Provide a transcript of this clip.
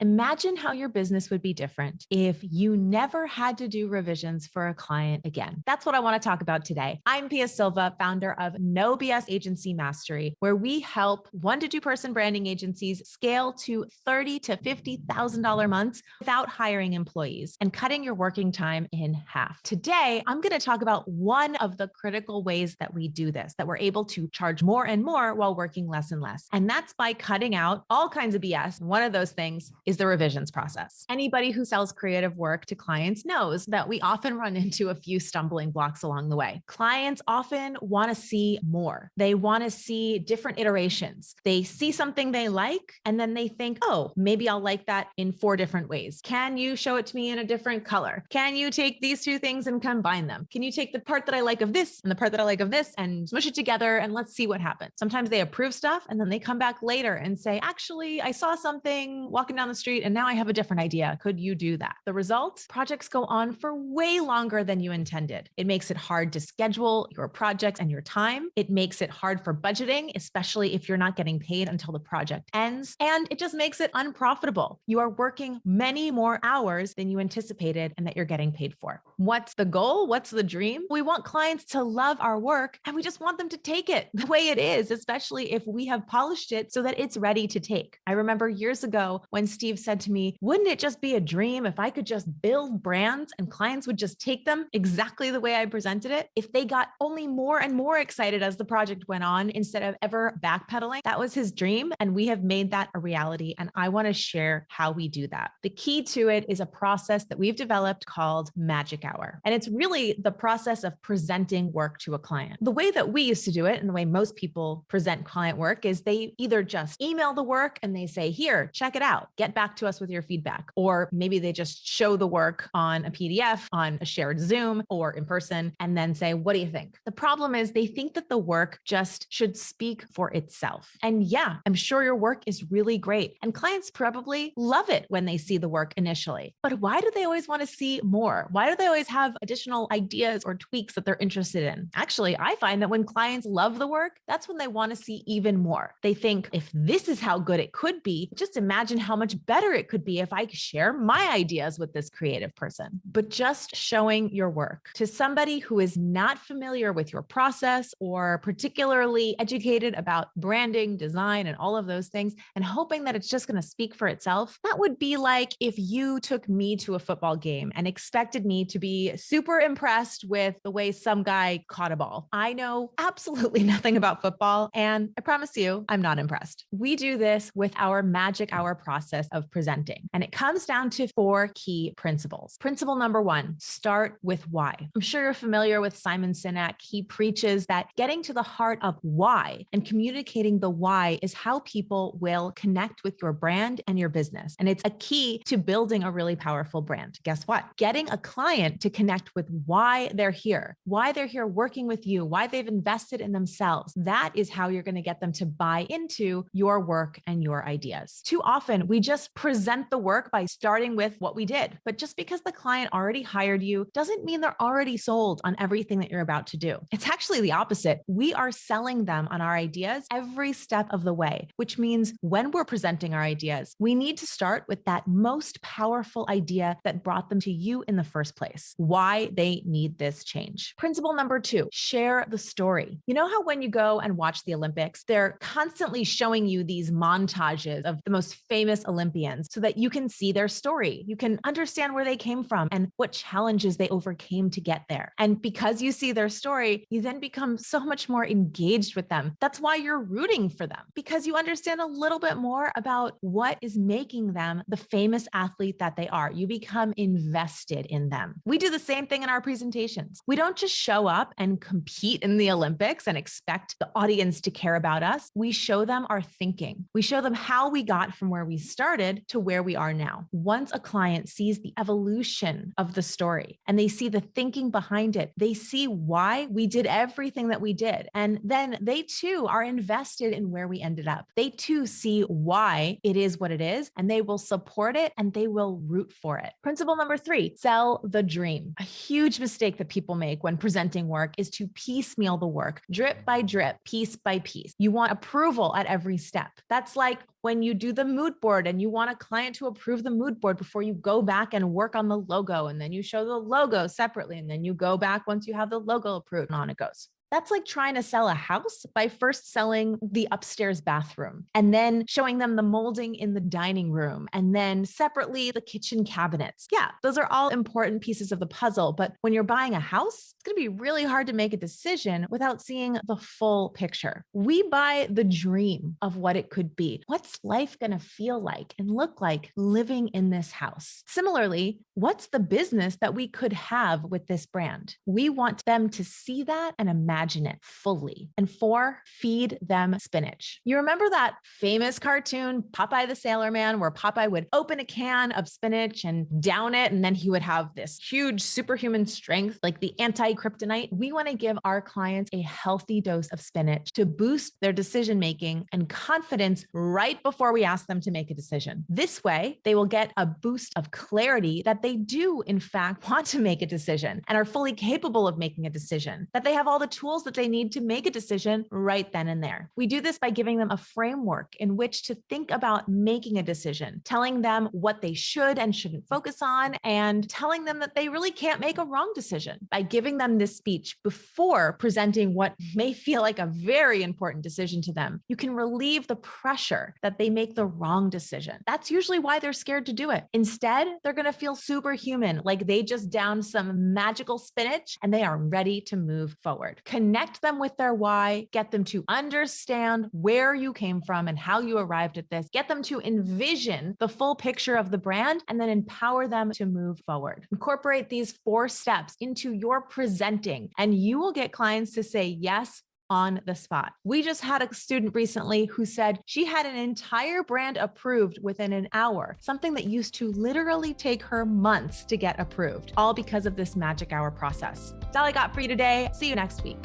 Imagine how your business would be different if you never had to do revisions for a client again. That's what I want to talk about today. I'm Pia Silva, founder of No BS Agency Mastery, where we help 1 to 2 person branding agencies scale to $30,000 to $50,000 months without hiring employees and cutting your working time in half. Today, I'm going to talk about one of the critical ways that we do this, that we're able to charge more and more while working less and less. And that's by cutting out all kinds of BS. One of those things is the revisions process. Anybody who sells creative work to clients knows that we often run into a few stumbling blocks along the way. Clients often want to see more. They want to see different iterations. They see something they like, and then they think, oh, maybe I'll like that in 4 different ways. Can you show it to me in a different color? Can you take these 2 things and combine them? Can you take the part that I like of this and the part that I like of this and smush it together and let's see what happens? Sometimes they approve stuff and then they come back later and say, actually, I saw something walking down the street and now I have a different idea. Could you do that? The result? Projects go on for way longer than you intended. It makes it hard to schedule your projects and your time. It makes it hard for budgeting, especially if you're not getting paid until the project ends. And it just makes it unprofitable. You are working many more hours than you anticipated and that you're getting paid for. What's the goal? What's the dream? We want clients to love our work and we just want them to take it the way it is, especially if we have polished it so that it's ready to take. I remember years ago when Steve said to me, wouldn't it just be a dream if I could just build brands and clients would just take them exactly the way I presented it? If they got only more and more excited as the project went on instead of ever backpedaling, that was his dream. And we have made that a reality. And I want to share how we do that. The key to it is a process that we've developed called Magic Hour. And it's really the process of presenting work to a client. The way that we used to do it and the way most people present client work is they either just email the work and they say, here, check it out, get back to us with your feedback. Or maybe they just show the work on a PDF, on a shared Zoom or in person, and then say, what do you think? The problem is they think that the work just should speak for itself. And yeah, I'm sure your work is really great. And clients probably love it when they see the work initially. But why do they always want to see more? Why do they always have additional ideas or tweaks that they're interested in? Actually, I find that when clients love the work, that's when they want to see even more. They think, if this is how good it could be, just imagine how much better it could be if I share my ideas with this creative person. But just showing your work to somebody who is not familiar with your process or particularly educated about branding, design, and all of those things, and hoping that it's just going to speak for itself, that would be like if you took me to a football game and expected me to be super impressed with the way some guy caught a ball. I know absolutely nothing about football, and I promise you, I'm not impressed. We do this with our Magic Hour process of presenting, and it comes down to 4 key principles. Principle number 1, start with why. I'm sure you're familiar with Simon Sinek. He preaches that getting to the heart of why and communicating the why is how people will connect with your brand and your business. And it's a key to building a really powerful brand. Guess what? Getting a client to connect with why they're here working with you, why they've invested in themselves. That is how you're going to get them to buy into your work and your ideas. Too often, we just present the work by starting with what we did. But just because the client already hired you doesn't mean they're already sold on everything that you're about to do. It's actually the opposite. We are selling them on our ideas every step of the way, which means when we're presenting our ideas, we need to start with that most powerful idea that brought them to you in the first place, why they need this change. Principle number 2, share the story. You know how when you go and watch the Olympics, they're constantly showing you these montages of the most famous Olympians so that you can see their story. You can understand where they came from and what challenges they overcame to get there. And because you see their story, you then become so much more engaged with them. That's why you're rooting for them, because you understand a little bit more about what is making them the famous athlete that they are. You become invested in them. We do the same thing in our presentations. We don't just show up and compete in the Olympics and expect the audience to care about us. We show them our thinking. We show them how we got from where we started to where we are now. Once a client sees the evolution of the story and they see the thinking behind it, they see why we did everything that we did. And then they too are invested in where we ended up. They too see why it is what it is, and they will support it and they will root for it. Principle number 3, sell the dream. A huge mistake that people make when presenting work is to piecemeal the work, drip by drip, piece by piece. You want approval at every step. That's like when you do the mood board and you you want a client to approve the mood board before you go back and work on the logo. And then you show the logo separately. And then you go back once you have the logo approved, and on it goes. That's like trying to sell a house by first selling the upstairs bathroom and then showing them the molding in the dining room and then separately the kitchen cabinets. Yeah, those are all important pieces of the puzzle. But when you're buying a house, it's going to be really hard to make a decision without seeing the full picture. We buy the dream of what it could be. What's life going to feel like and look like living in this house? Similarly, what's the business that we could have with this brand? We want them to see that and imagine it fully. And 4, feed them spinach. You remember that famous cartoon, Popeye the Sailor Man, where Popeye would open a can of spinach and down it, and then he would have this huge superhuman strength, like the anti-kryptonite? We want to give our clients a healthy dose of spinach to boost their decision-making and confidence right before we ask them to make a decision. This way, they will get a boost of clarity that they do, in fact, want to make a decision and are fully capable of making a decision, that they have all the tools that they need to make a decision right then and there. We do this by giving them a framework in which to think about making a decision, telling them what they should and shouldn't focus on, and telling them that they really can't make a wrong decision. By giving them this speech before presenting what may feel like a very important decision to them, you can relieve the pressure that they make the wrong decision. That's usually why they're scared to do it. Instead, they're going to feel superhuman, like they just downed some magical spinach and they are ready to move forward. Connect them with their why, get them to understand where you came from and how you arrived at this, get them to envision the full picture of the brand, and then empower them to move forward. Incorporate these 4 steps into your presenting, and you will get clients to say yes on the spot. We just had a student recently who said she had an entire brand approved within an hour, something that used to literally take her months to get approved, all because of this magic hour process. That's all I got for you today. See you next week.